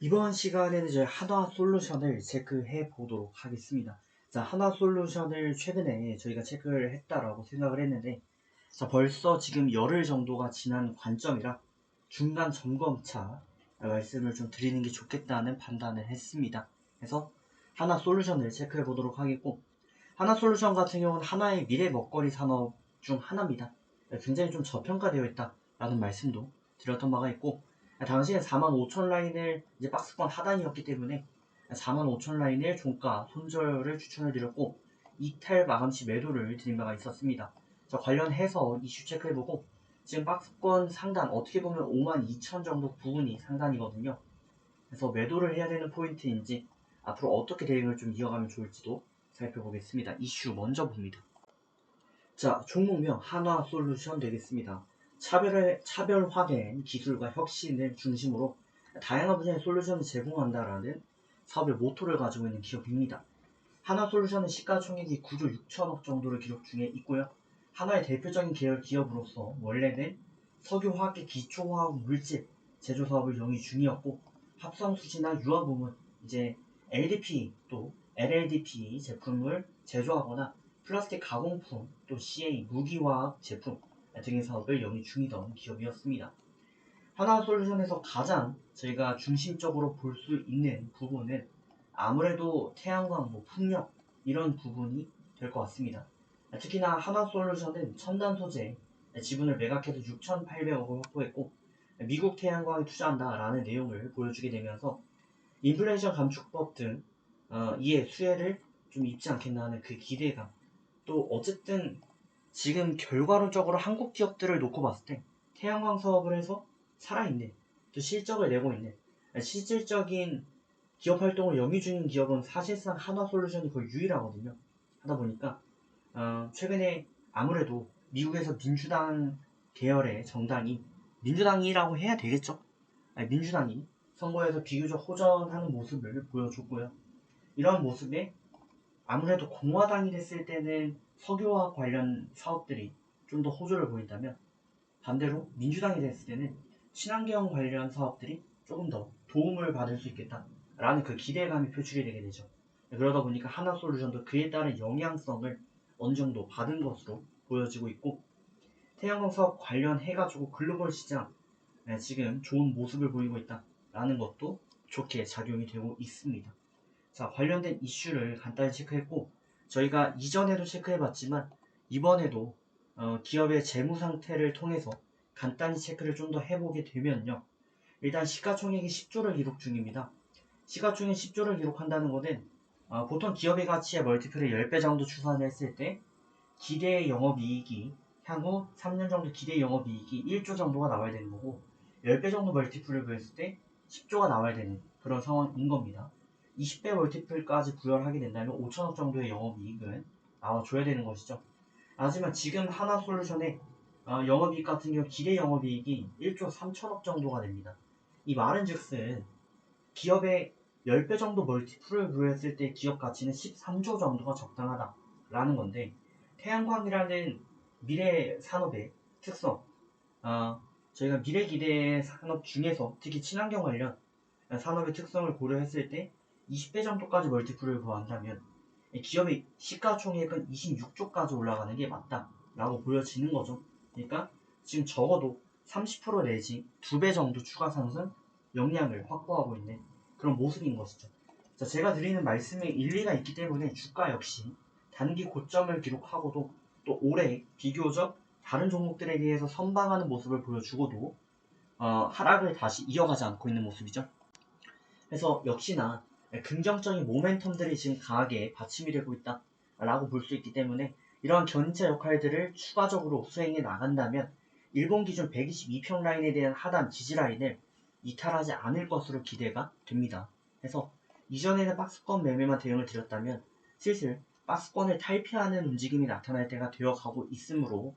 이번 시간에는 저희 한화솔루션을 체크해 보도록 하겠습니다. 자, 한화솔루션을 최근에 저희가 체크를 했다라고 생각을 했는데, 자, 벌써 지금 열흘 정도가 지난 관점이라 중간 점검차 말씀을 좀 드리는 게 좋겠다는 판단을 했습니다. 그래서 한화솔루션을 체크해 보도록 하겠고, 한화솔루션 같은 경우는 하나의 미래 먹거리 산업 중 하나입니다. 굉장히 좀 저평가되어 있다라는 말씀도 드렸던 바가 있고, 당시엔 45,000 라인을 이제 박스권 하단이었기 때문에 45,000 라인을 종가 손절을 추천을 드렸고, 이탈 마감시 매도를 드린 바가 있었습니다. 자, 관련해서 이슈 체크해보고, 지금 박스권 상단 어떻게 보면 52,000 정도 부분이 상단이거든요. 그래서 매도를 해야 되는 포인트인지 앞으로 어떻게 대응을 좀 이어가면 좋을지도 살펴보겠습니다. 이슈 먼저 봅니다. 자, 종목명 한화솔루션 되겠습니다. 차별화된 기술과 혁신을 중심으로 다양한 분야의 솔루션을 제공한다라는 사업의 모토를 가지고 있는 기업입니다. 한화솔루션은 시가총액이 9조 6천억 정도를 기록 중에 있고요. 한화의 대표적인 계열 기업으로서 원래는 석유화학계 기초화학 물질 제조 사업을 영위 중이었고, 합성수지나 유화부문, 이제 LDP 또 LLDP 제품을 제조하거나 플라스틱 가공품 또 CA 무기화학 제품 등의 사업을 영위 중이던 기업이었습니다. 한화솔루션에서 가장 저희가 중심적으로 볼 수 있는 부분은 아무래도 태양광, 풍력 이런 부분이 될 것 같습니다. 특히나 한화솔루션은 첨단 소재 지분을 매각해서 6,800억을 확보했고, 미국 태양광에 투자한다라는 내용을 보여주게 되면서 인플레이션 감축법 등 이에 수혜를 좀 입지 않겠나 하는 그 기대감, 또 어쨌든 지금 결과론적으로 한국 기업들을 놓고 봤을 때 태양광 사업을 해서 살아있는, 또 실적을 내고 있는 실질적인 기업 활동을 영위 중인 기업은 사실상 한화솔루션이 거의 유일하거든요. 하다 보니까 최근에 아무래도 미국에서 민주당 계열의 정당이, 민주당이라고 해야 되겠죠? 민주당이 선거에서 비교적 호전하는 모습을 보여줬고요. 이러한 모습에 아무래도 공화당이 됐을 때는 석유화학 관련 사업들이 좀 더 호조를 보인다면, 반대로 민주당이 됐을 때는 친환경 관련 사업들이 조금 더 도움을 받을 수 있겠다라는 그 기대감이 표출이 되게 되죠. 그러다 보니까 한화솔루션도 그에 따른 영향성을 어느 정도 받은 것으로 보여지고 있고, 태양광 사업 관련해가지고 글로벌 시장 지금 좋은 모습을 보이고 있다라는 것도 좋게 작용이 되고 있습니다. 자, 관련된 이슈를 간단히 체크했고, 저희가 이전에도 체크해봤지만 이번에도 기업의 재무 상태를 통해서 간단히 체크를 좀 더 해보게 되면요, 일단 시가총액이 10조를 기록 중입니다. 시가총액 10조를 기록한다는 것은 보통 기업의 가치의 멀티플을 10배 정도 추산을 했을 때 기대 영업이익이 향후 3년 정도 기대 영업이익이 1조 정도가 나와야 되는 거고, 10배 정도 멀티플을 구했을 때 10조가 나와야 되는 그런 상황인 겁니다. 20배 멀티플까지 부여를 하게 된다면 5천억 정도의 영업이익은 나와줘야 되는 것이죠. 하지만 지금 한화솔루션의 영업이익 같은 경우 기대 영업이익이 1조 3천억 정도가 됩니다. 이 말은 즉슨 기업의 10배 정도 멀티플을 부여했을 때 기업 가치는 13조 정도가 적당하다라는 건데, 태양광이라는 미래 산업의 특성, 저희가 미래 기대 산업 중에서 특히 친환경 관련 산업의 특성을 고려했을 때 20배 정도까지 멀티플을 구한다면 기업의 시가총액은 26조까지 올라가는 게 맞다라고 보여지는 거죠. 그러니까 지금 적어도 30% 내지 2배 정도 추가 상승 역량을 확보하고 있는 그런 모습인 것이죠. 자, 제가 드리는 말씀에 일리가 있기 때문에 주가 역시 단기 고점을 기록하고도 또 올해 비교적 다른 종목들에 비해서 선방하는 모습을 보여주고도 하락을 다시 이어가지 않고 있는 모습이죠. 그래서 역시나 긍정적인 모멘텀들이 지금 강하게 받침이 되고 있다라고 볼 수 있기 때문에 이러한 견인차 역할들을 추가적으로 수행해 나간다면 일본 기준 122평 라인에 대한 하단 지지 라인을 이탈하지 않을 것으로 기대가 됩니다. 그래서 이전에는 박스권 매매만 대응을 드렸다면 슬슬 박스권을 탈피하는 움직임이 나타날 때가 되어가고 있으므로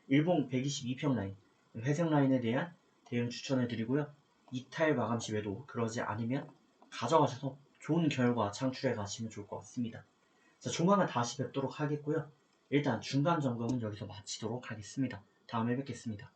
일본 122평 라인, 회색 라인에 대한 대응 추천을 드리고요. 이탈 마감 시에도 그러지 않으면 가져가셔서 좋은 결과 창출해 가시면 좋을 것 같습니다. 자, 조만간 다시 뵙도록 하겠고요. 일단 중간 점검은 여기서 마치도록 하겠습니다. 다음에 뵙겠습니다.